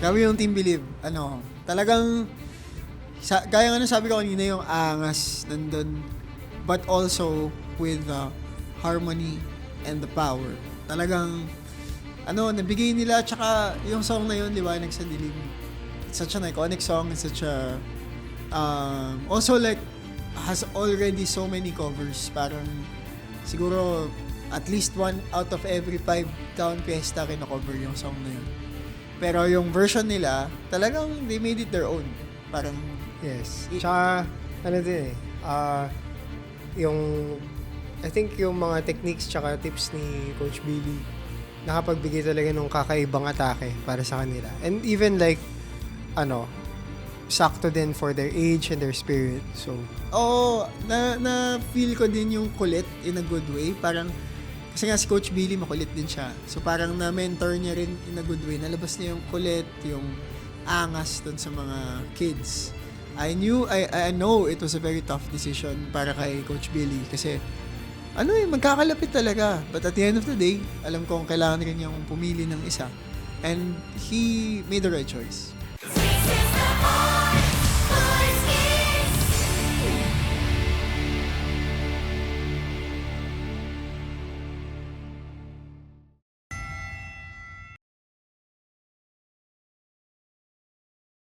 Grabe yung Team Believe. Talagang, gaya nga nung sabi ko kanina, yung angas nandun. But also, with the harmony and the power. Talagang, nabigay nila, tsaka yung song na yun, Liwanag sa Dilim. It's such an iconic song. It's such a, also like, has already so many covers. Parang, siguro, at least 1 out of every 5 Town Fiesta kina-cover yung song na yun. Pero yung version nila, talagang they made it their own. Parang, Yes. Tsaka, din yung, I think yung mga techniques tsaka tips ni Coach Billy, nakapagbigay talaga ng kakaibang atake para sa kanila. And even like, sakto din for their age and their spirit. So, na-feel ko din yung kulit in a good way. Parang, kasi nga si Coach Billy makulit din siya. So parang na-mentor niya rin in a good way. Nalabas niya yung kulit, yung angas dun sa mga kids. I know it was a very tough decision para kay Coach Billy. Kasi, magkakalapit talaga. But at the end of the day, alam kong kailangan rin niyang pumili ng isa. And he made the right choice. This is the heart.